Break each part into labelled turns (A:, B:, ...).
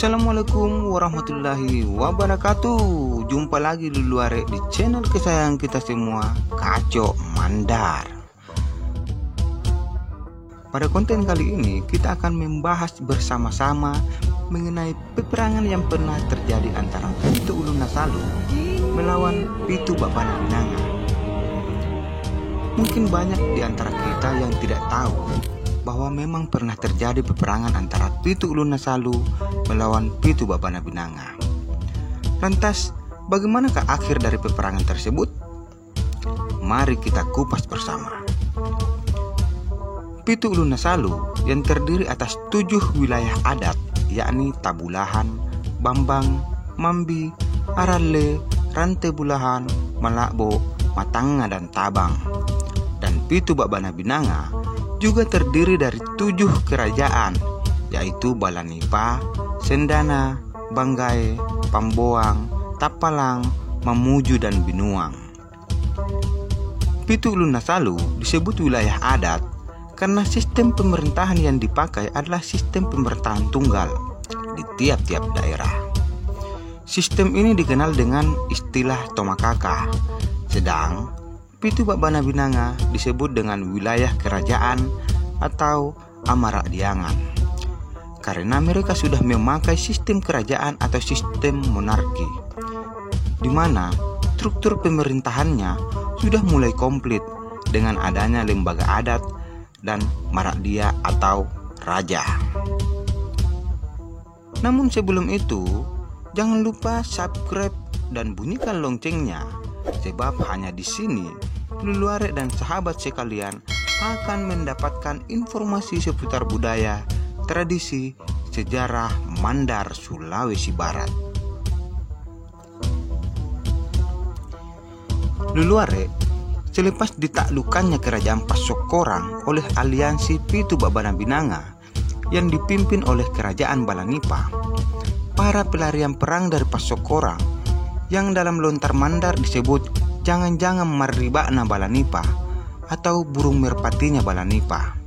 A: Assalamualaikum warahmatullahi wabarakatuh. Jumpa lagi Luluare di channel kesayangan kita semua, Kaco Mandar. Pada konten kali ini kita akan membahas bersama-sama mengenai peperangan yang pernah terjadi antara Pitu Ulun Nasalu melawan Pitu Babana Binanga. Mungkin banyak di antara kita yang tidak tahu bahwa memang pernah terjadi peperangan antara Pitu Ulun Nasalu melawan Pitu Babana Binanga. Lantas, bagaimanakah akhir dari peperangan tersebut? Mari kita kupas bersama. Pitu Ulun Nasalu yang terdiri atas 7 wilayah adat, yakni Tabulahan, Bambang, Mambi, Aralle, Rantebulahan, Malakbo, Matanga, dan Tabang. Dan Pitu Babana Binanga juga terdiri dari 7 kerajaan, yaitu Balanipa, Sendana, Banggai, Pamboang, Tapalang, Mamuju, dan Binuang. Pitu Ulun Nasalu disebut wilayah adat karena sistem pemerintahan yang dipakai adalah sistem pemerintahan tunggal di tiap-tiap daerah. Sistem ini dikenal dengan istilah Tomakaka, sedang Pitu Babana Binanga disebut dengan wilayah kerajaan atau Amarakdiangan karena mereka sudah memakai sistem kerajaan atau sistem monarki, di mana struktur pemerintahannya sudah mulai komplit dengan adanya lembaga adat dan marakdia atau raja. Namun sebelum itu, jangan lupa subscribe dan bunyikan loncengnya, sebab hanya di sini Luluare dan sahabat sekalian akan mendapatkan informasi seputar budaya, tradisi, sejarah Mandar, Sulawesi Barat. Luluare, selepas ditaklukannya kerajaan Pasokorang oleh aliansi Pitu Babana Binanga yang dipimpin oleh kerajaan Balanipa, para pelarian perang dari Pasokorang yang dalam lontar Mandar disebut jangan-jangan marribakna Balanipa atau burung merpatinya Balanipa.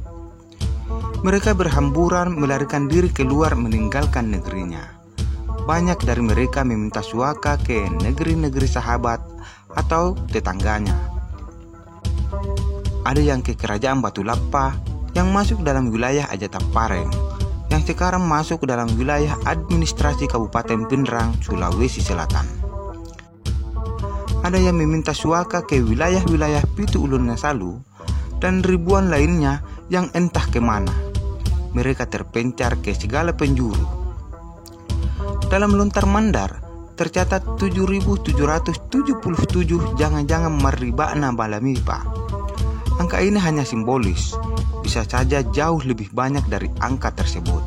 A: Mereka berhamburan melarikan diri keluar meninggalkan negerinya. Banyak dari mereka meminta suaka ke negeri-negeri sahabat atau tetangganya. Ada yang ke kerajaan Batu Lapa yang masuk dalam wilayah Ajatapareng, yang sekarang masuk dalam wilayah administrasi Kabupaten Pindrang, Sulawesi Selatan. Ada yang meminta suaka ke wilayah-wilayah Pitu Ulun Nasalu dan ribuan lainnya yang entah kemana. Mereka terpencar ke segala penjuru. Dalam lontar Mandar tercatat 7.777 jangan-jangan marribakna Balanipa. Angka ini hanya simbolis, bisa saja jauh lebih banyak dari angka tersebut.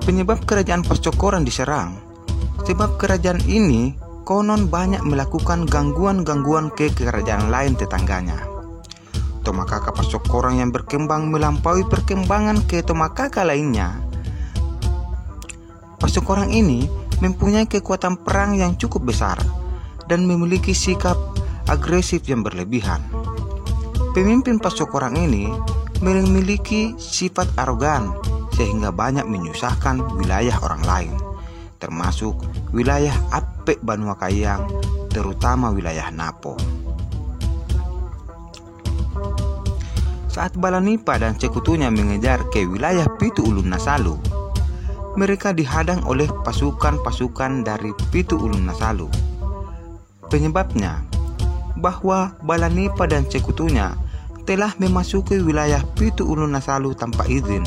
A: Penyebab kerajaan Pasokorang diserang sebab kerajaan ini konon banyak melakukan gangguan-gangguan ke kerajaan lain tetangganya. Tomakaka Pasokorang yang berkembang melampaui perkembangan ke Tomakaka lainnya. Pasokorang ini mempunyai kekuatan perang yang cukup besar dan memiliki sikap agresif yang berlebihan. Pemimpin Pasokorang ini memiliki sifat arogan sehingga banyak menyusahkan wilayah orang lain, termasuk wilayah Apek Banua Kayang, terutama wilayah Napo. Saat Balanipa dan sekutunya mengejar ke wilayah Pitu Ulun Nasalu, mereka dihadang oleh pasukan-pasukan dari Pitu Ulun Nasalu. Penyebabnya bahwa Balanipa dan sekutunya telah memasuki wilayah Pitu Ulun Nasalu tanpa izin,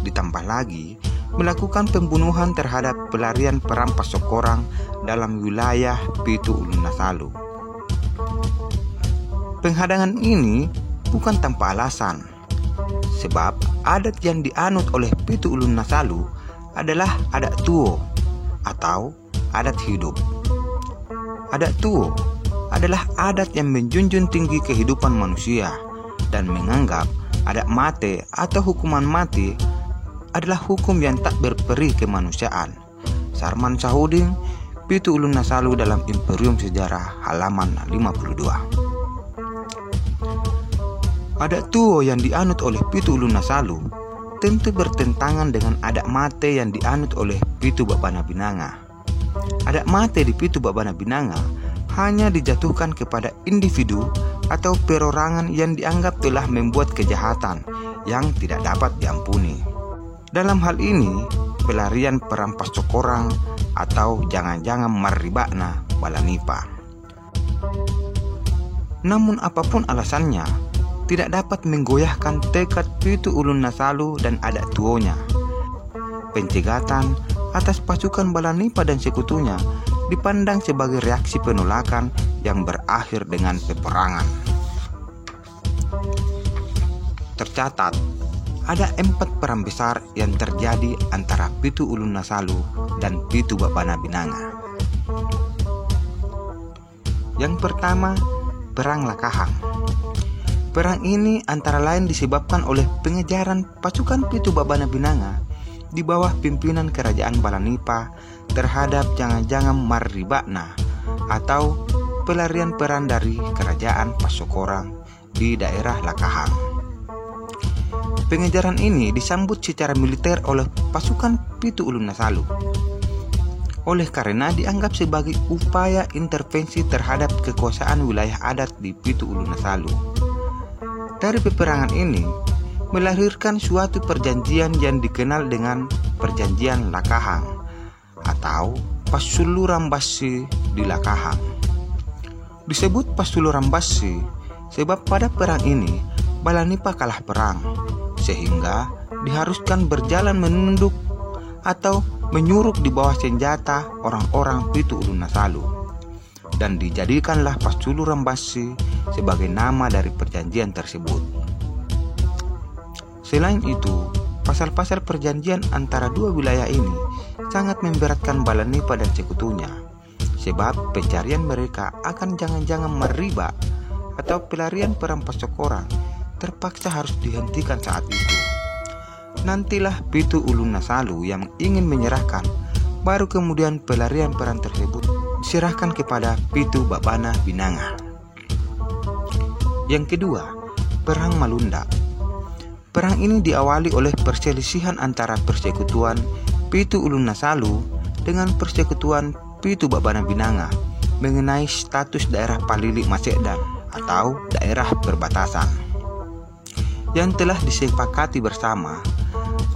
A: ditambah lagi melakukan pembunuhan terhadap pelarian perang Pasokorang dalam wilayah Pitu Ulun Nasalu. Penghadangan ini bukan tanpa alasan, sebab adat yang dianut oleh Pitu Ulun Nasalu adalah adat tuo atau adat hidup. Adat tuo adalah adat yang menjunjung tinggi kehidupan manusia dan menganggap adat mati atau hukuman mati adalah hukum yang tak berperi kemanusiaan. Sarman Sahudin, Pitu Ulun Nasalu dalam Imperium Sejarah halaman 52. Adat tuo yang dianut oleh Pitu Ulun Nasalu tentu bertentangan dengan adat mate yang dianut oleh Pitu Babana Binanga. Adat mate di Pitu Babana Binanga hanya dijatuhkan kepada individu atau perorangan yang dianggap telah membuat kejahatan yang tidak dapat diampuni. Dalam hal ini, pelarian perampas cokorang atau jangan-jangan marribakna balanipa. Namun apapun alasannya, tidak dapat menggoyahkan tekad Pitu Ulun Nasalu dan adat tuonya. Pencegatan atas pasukan balanipa dan sekutunya dipandang sebagai reaksi penolakan yang berakhir dengan peperangan. Tercatat, ada 4 perang besar yang terjadi antara Pitu Ulun Nasalu dan Pitu Babana Binanga. Yang pertama, Perang Lakahang. Perang ini antara lain disebabkan oleh pengejaran pasukan Pitu Babana Binanga di bawah pimpinan kerajaan Balanipa terhadap jangan-jangan marribakna atau pelarian peran dari kerajaan Pasokorang di daerah Lakahang. Pengejaran ini disambut secara militer oleh pasukan Pitu Ulun Nasalu, oleh karena dianggap sebagai upaya intervensi terhadap kekuasaan wilayah adat di Pitu Ulun Nasalu. Dari peperangan ini melahirkan suatu perjanjian yang dikenal dengan Perjanjian Lakahang atau Pasulurambasi di Lakahang. Disebut Pasulurambasi sebab pada perang ini Balanipa kalah perang, sehingga diharuskan berjalan menunduk atau menyuruk di bawah senjata orang-orang Pitu Ulun Nasalu, dan dijadikanlah Pasulurambasi sebagai nama dari perjanjian tersebut. Selain itu, pasal-pasal perjanjian antara dua wilayah ini sangat memberatkan Balanipa dan sekutunya, sebab pencarian mereka akan jangan-jangan meribak atau pelarian perampas cokorang terpaksa harus dihentikan saat itu. Nantilah Pitu Ulun Nasalu yang ingin menyerahkan, baru kemudian pelarian peran tersebut diserahkan kepada Pitu Babana Binanga. Yang kedua, Perang Malunda. Perang ini diawali oleh perselisihan antara persekutuan Pitu Ulun Nasalu dengan persekutuan Pitu Babana Binanga mengenai status daerah Palili Masekdan atau daerah perbatasan yang telah disepakati bersama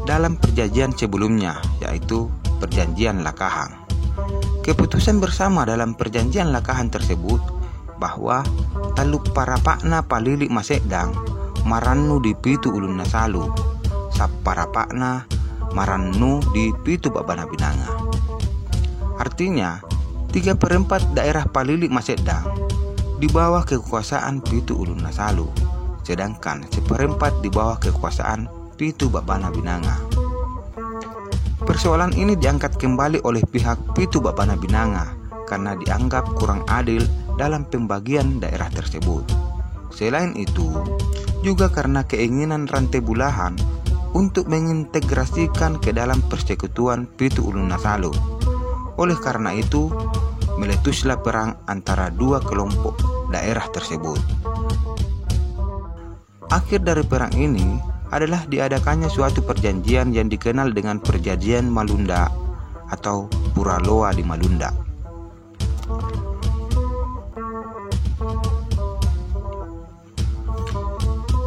A: dalam perjanjian sebelumnya, yaitu Perjanjian Lakahang. Keputusan bersama dalam Perjanjian Lakahang tersebut bahwa Taluk Parapakna Palili Masekdang marannu di Pitu Ulun Nasalu, Sapparapakna marannu di Pitu Babana Binanga. Artinya 3/4 daerah Palili Masekdang di bawah kekuasaan Pitu Ulun Nasalu, sedangkan 1/4 di bawah kekuasaan Pitu Babana Binanga. Persoalan ini diangkat kembali oleh pihak Pitu Babana Binanga karena dianggap kurang adil dalam pembagian daerah tersebut. Selain itu, juga karena keinginan Rantai Bulahan untuk mengintegrasikan ke dalam persekutuan Pitu Ulun Nasalu. Oleh karena itu, meletuslah perang antara dua kelompok daerah tersebut. Akhir dari perang ini adalah diadakannya suatu perjanjian yang dikenal dengan Perjanjian Malunda atau Puraloa di Malunda.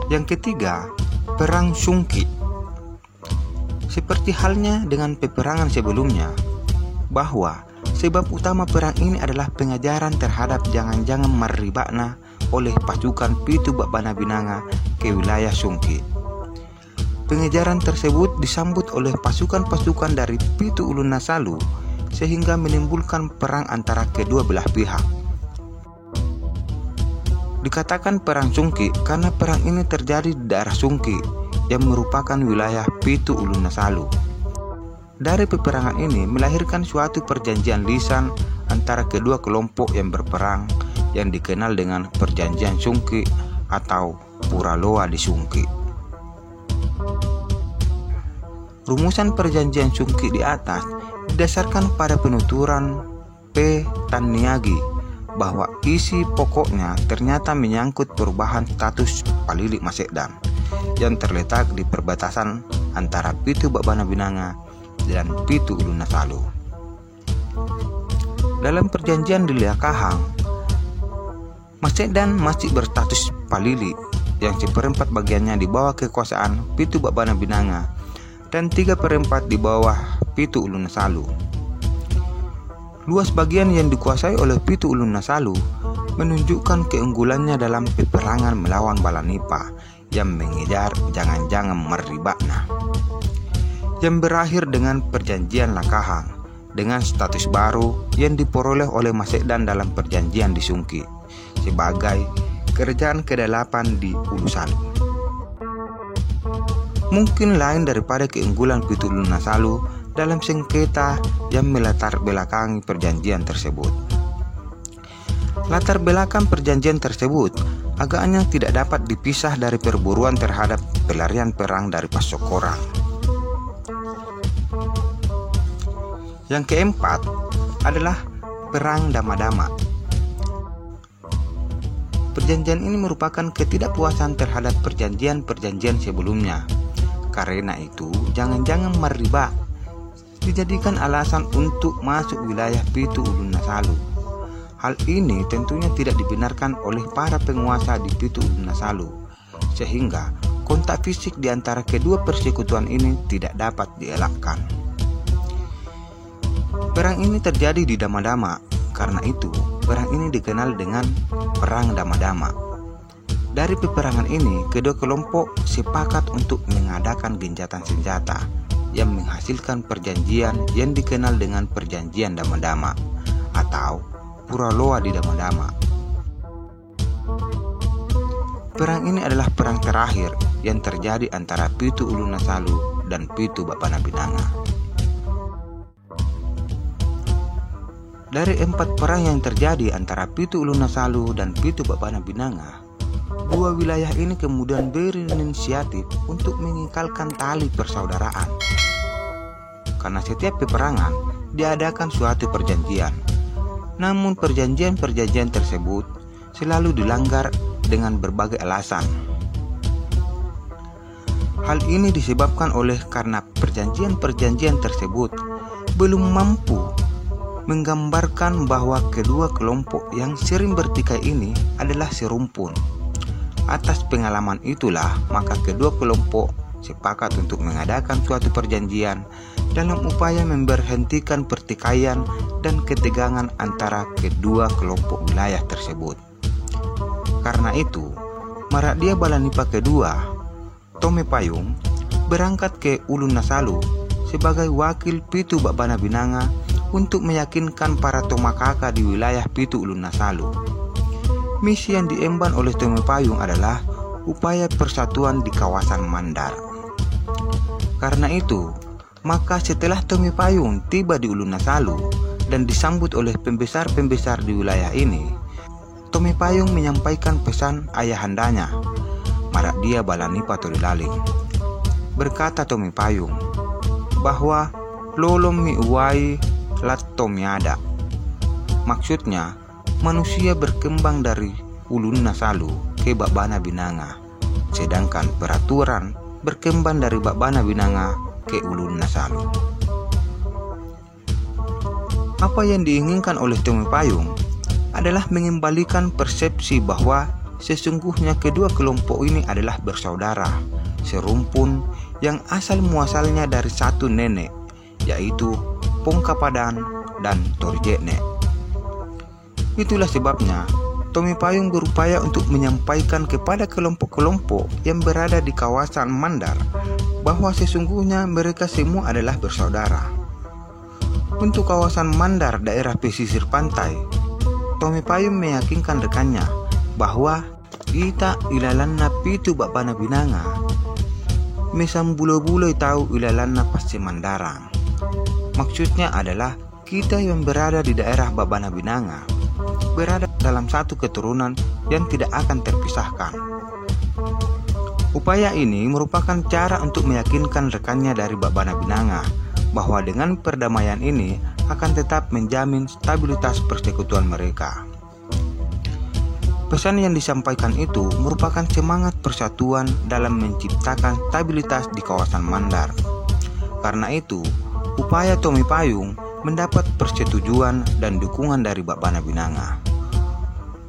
A: Yang ketiga, Perang Sungki. Seperti halnya dengan peperangan sebelumnya, bahwa sebab utama perang ini adalah pengejaran terhadap jangan-jangan marribakna oleh pasukan Pitu Babana Binanga ke wilayah Sungki. Pengejaran tersebut disambut oleh pasukan-pasukan dari Pitu Ulun Nasalu sehingga menimbulkan perang antara kedua belah pihak. Dikatakan Perang Sungki karena perang ini terjadi di daerah Sungki yang merupakan wilayah Pitu Ulun Nasalu. Dari peperangan ini melahirkan suatu perjanjian lisan antara kedua kelompok yang berperang yang dikenal dengan Perjanjian Sungki atau Puraloa di Sungki. Rumusan Perjanjian Sungki di atas didasarkan pada penuturan P. Tanniagi bahwa isi pokoknya ternyata menyangkut perubahan status Palili Masekdang yang terletak di perbatasan antara Pitu Babana Binanga dan Pitu Ulun Nasalu. Dalam perjanjian di Liakahang, Masedan masih berstatus palili yang 1/4 bagiannya di bawah kekuasaan Pitu Babana Binanga dan 3/4 di bawah Pitu Ulun Nasalu. Luas bagian yang dikuasai oleh Pitu Ulun Nasalu menunjukkan keunggulannya dalam peperangan melawan Balanipa yang mengejar jangan-jangan Marribakna, yang berakhir dengan perjanjian Lakahang dengan status baru yang diperoleh oleh Masedan dalam perjanjian di Sungki sebagai kerajaan ke-8 di Ulusalu. Mungkin lain daripada keunggulan Pitu Ulun Nasalu dalam sengketa yang melatar belakangi perjanjian tersebut. Latar belakang perjanjian tersebut agaknya tidak dapat dipisah dari perburuan terhadap pelarian perang dari Pasokorang. Yang keempat adalah Perang Dama-Dama. Perjanjian ini merupakan ketidakpuasan terhadap perjanjian-perjanjian sebelumnya. Karena itu, jangan-jangan Marribak dijadikan alasan untuk masuk wilayah Pitu Ulun Nasalu. Hal ini tentunya tidak dibenarkan oleh para penguasa di Pitu Ulun Nasalu, sehingga kontak fisik di antara kedua persekutuan ini tidak dapat dielakkan. Perang ini terjadi di Dama-Dama, karena itu perang ini dikenal dengan Perang Dama-Dama. Dari peperangan ini, kedua kelompok sepakat untuk mengadakan gencatan senjata yang menghasilkan perjanjian yang dikenal dengan Perjanjian Dama-Dama atau Puraloa di Dama-Dama. Perang ini adalah perang terakhir yang terjadi antara Pitu Ulun Nasalu dan Pitu Babana Binanga. Dari 4 perang yang terjadi antara Pitu Ulun Nasalu dan Pitu Babana Binanga, dua wilayah ini kemudian berinisiatif untuk mengikalkan tali persaudaraan. Karena setiap peperangan diadakan suatu perjanjian, namun perjanjian-perjanjian tersebut selalu dilanggar dengan berbagai alasan. Hal ini disebabkan oleh karena perjanjian-perjanjian tersebut belum mampu menggambarkan bahwa kedua kelompok yang sering bertikai ini adalah serumpun. Atas pengalaman itulah, maka kedua kelompok sepakat untuk mengadakan suatu perjanjian dalam upaya memberhentikan pertikaian dan ketegangan antara kedua kelompok wilayah tersebut. Karena itu, Maradia Balanipa kedua, Tome Payung, berangkat ke Ulun Nasalu sebagai wakil Pitu Babana Binanga untuk meyakinkan para Tomakaka di wilayah Pitu Ulun Nasalu. Misi yang diemban oleh Tome Payung adalah upaya persatuan di kawasan Mandar. Karena itu, maka setelah Tome Payung tiba di Ulun Nasalu dan disambut oleh pembesar-pembesar di wilayah ini, Tome Payung menyampaikan pesan ayahandanya, Maradia Balanipa Tolilaling. Berkata Tome Payung bahwa lolom mi uwai lat tomiada. Maksudnya, manusia berkembang dari Ulun Nasalu ke Babana Binanga, sedangkan peraturan berkembang dari Babana Binanga ke Ulun Nasalu. Apa yang diinginkan oleh Tome Payung adalah mengembalikan persepsi bahwa sesungguhnya kedua kelompok ini adalah bersaudara, serumpun yang asal muasalnya dari satu nenek, yaitu Pongkapadan dan Torjekne. Itulah sebabnya Tome Payung berupaya untuk menyampaikan kepada kelompok-kelompok yang berada di kawasan Mandar bahwa sesungguhnya mereka semua adalah bersaudara. Untuk kawasan Mandar, daerah pesisir pantai, Tome Payung meyakinkan rekannya bahwa kita ilalanna Pitu Babana Binanga, mesam bulo-bulo tahu ilalanna pasti Mandarang. Maksudnya adalah kita yang berada di daerah Babana Binanga berada dalam satu keturunan yang tidak akan terpisahkan. Upaya ini merupakan cara untuk meyakinkan rekannya dari Babana Binanga bahwa dengan perdamaian ini akan tetap menjamin stabilitas persekutuan mereka. Pesan yang disampaikan itu merupakan semangat persatuan dalam menciptakan stabilitas di kawasan Mandar. Karena itu, upaya Tomi Payung mendapat persetujuan dan dukungan dari Babana Binanga.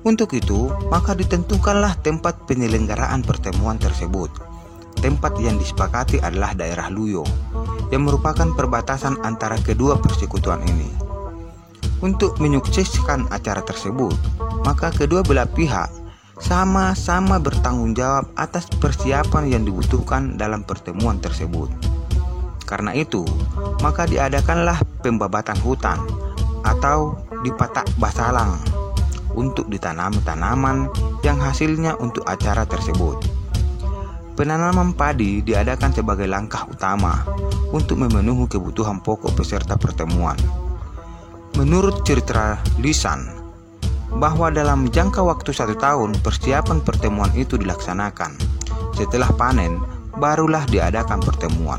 A: Untuk itu, maka ditentukanlah tempat penyelenggaraan pertemuan tersebut. Tempat yang disepakati adalah daerah Luyo, yang merupakan perbatasan antara kedua persekutuan ini. Untuk menyukseskan acara tersebut, maka kedua belah pihak sama-sama bertanggung jawab atas persiapan yang dibutuhkan dalam pertemuan tersebut. Karena itu, maka diadakanlah pembabatan hutan atau dipatak basalang untuk ditanami tanaman yang hasilnya untuk acara tersebut. Penanaman padi diadakan sebagai langkah utama untuk memenuhi kebutuhan pokok peserta pertemuan. Menurut cerita lisan, bahwa dalam jangka waktu 1 tahun persiapan pertemuan itu dilaksanakan. Setelah panen, barulah diadakan pertemuan.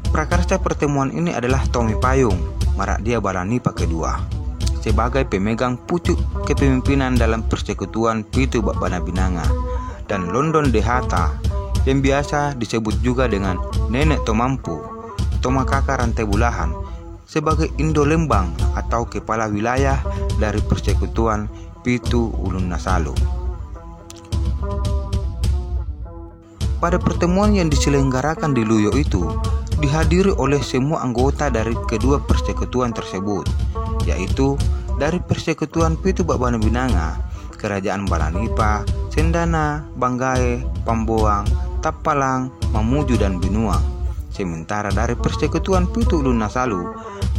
A: Prakarsa pertemuan ini adalah Tomi Payung, Marakdia Balanipa kedua, sebagai pemegang pucuk kepemimpinan dalam persekutuan Pitu Babana Binanga, dan London Dehata yang biasa disebut juga dengan Nenek Tomampu, Tomakaka Rantai Bulahan, sebagai Indo Lembang atau kepala wilayah dari persekutuan Pitu Ulun Nasalu. Pada pertemuan yang diselenggarakan di Luyo itu dihadiri oleh semua anggota dari kedua persekutuan tersebut, yaitu dari persekutuan Pitu Babana Binanga, Kerajaan Balanipa, Sendana, Banggai, Pamboang, Tapalang, Mamuju dan Binuang. Sementara dari persekutuan Pitu Ulun Nasalu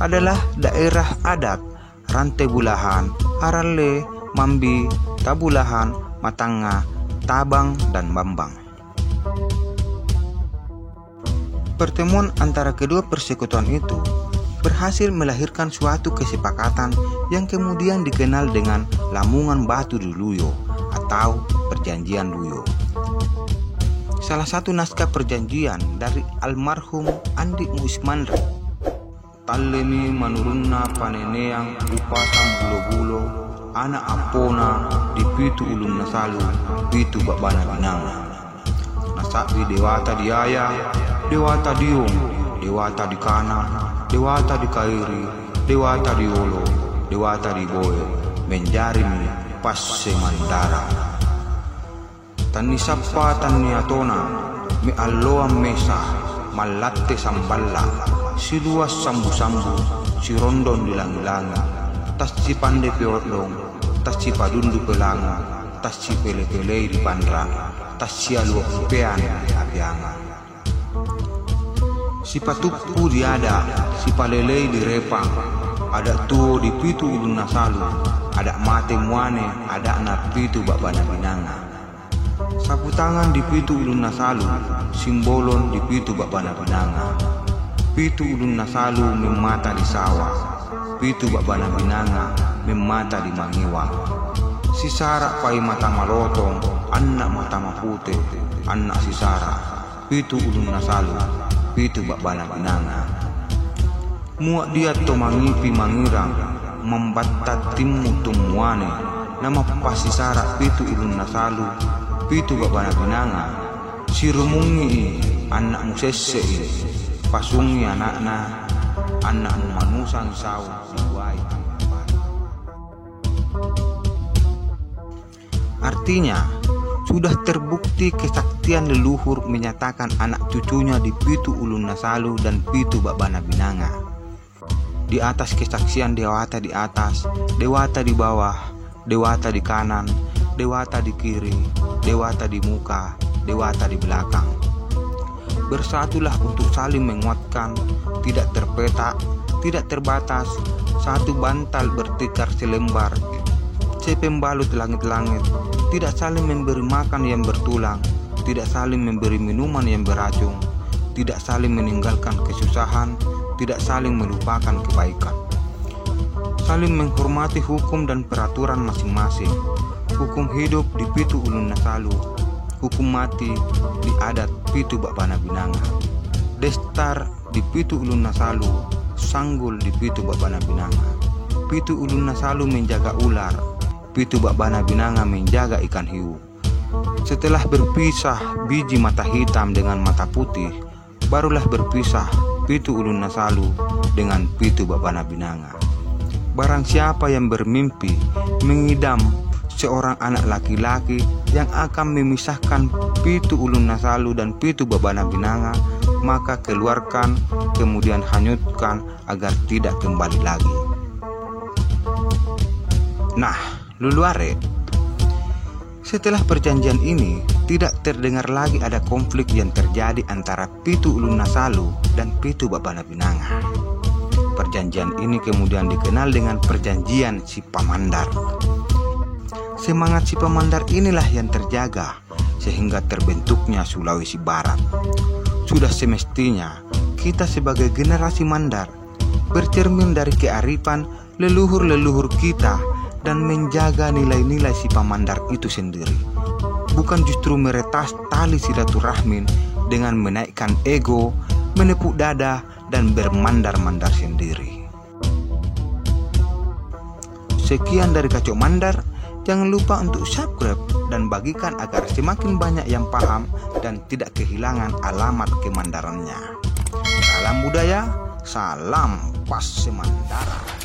A: adalah daerah adat Rantai Bulahan, Aralle, Mambi, Tabulahan, Matanga, Tabang, dan Bambang. Pertemuan antara kedua persekutuan itu berhasil melahirkan suatu kesepakatan yang kemudian dikenal dengan Lamungan Batu di Luyo atau Perjanjian Luyo. Salah satu naskah perjanjian dari almarhum Andi Muismanri. Tallemi manurunna paneneang upasam bulo-bulo anak apona di Pitu Ulun Nasalu Pitu Babana Binanga. Nasabi dewata diaya, dewata diung, dewata di kanan, dewata di kairi, dewata di olo, dewata di boe, menjarimi passe mandara. Tani sappa tani atona, mi alloa mesa, malatte samballa, si luas sambu-sambu, si rondon dilang-ilangi, tas si pande piodong, tas si padundu pelanga, tas si pele-pele di pandra, tas si aluak pean apianga. Si patupu diada, si palelei di repang, ada tuo di Pitu Ulun Nasalu, ada mate muane, ada anak Pitu Babana Binanga. Sapu tangan di Pitu Ulun Nasalu, simbolon di Pitu Babana Binanga. Pitu Ulun Nasalu memata di sawah, Pitu Babana Binanga memata di Mangiwa. Si Sara pai mata malotong, anak mata mapute, anak si Sara, Pitu Ulun Nasalu, Pitu Babana Binanga. Muak dia to mangipi mangirang, membatat timu tumuane, nama pasi Sara Pitu Ulun Nasalu, Pitu Babana Binanga. Si rumungi anak musese, pasungi anakna, anak manusang saw dibuai. Artinya, sudah terbukti kesaktian leluhur menyatakan anak cucunya di Pitu Ulun Nasalu dan Pitu Babana Binanga. Di atas kesaksian dewata di atas, dewata di bawah, dewata di kanan, dewata di kiri, dewata di muka, dewata di belakang. Bersatulah untuk saling menguatkan, tidak terpetak, tidak terbatas, satu bantal bertikar selembar, sepembalut langit-langit, tidak saling memberi makan yang bertulang, tidak saling memberi minuman yang beracun, tidak saling meninggalkan kesusahan, tidak saling melupakan kebaikan. Saling menghormati hukum dan peraturan masing-masing. Hukum hidup di Pitu Ulun Nasalu, hukum mati di adat Pitu Babana Binanga. Destar di Pitu Ulun Nasalu, sanggul di Pitu Babana Binanga. Pitu Ulun Nasalu menjaga ular, Pitu Babana Binanga menjaga ikan hiu. Setelah berpisah biji mata hitam dengan mata putih, barulah berpisah Pitu Ulun Nasalu dengan Pitu Babana Binanga. Barang siapa yang bermimpi mengidam seorang anak laki-laki yang akan memisahkan Pitu Ulun Nasalu dan Pitu Babana Binanga, maka keluarkan kemudian hanyutkan agar tidak kembali lagi. Nah, Luluare, setelah perjanjian ini tidak terdengar lagi ada konflik yang terjadi antara Pitu Ulun Nasalu dan Pitu Babana Binanga. Perjanjian ini kemudian dikenal dengan Perjanjian Sipamandar. Semangat Sipamandar inilah yang terjaga sehingga terbentuknya Sulawesi Barat. Sudah semestinya kita sebagai generasi Mandar bercermin dari kearifan leluhur-leluhur kita dan menjaga nilai-nilai Sipamandar itu sendiri. Bukan justru meretas tali silaturahmi dengan menaikkan ego, menepuk dada, dan bermandar-mandar sendiri. Sekian dari Kacok Mandar. Jangan lupa untuk subscribe dan bagikan agar semakin banyak yang paham dan tidak kehilangan alamat kemandarannya. Salam budaya, salam Pasemandara.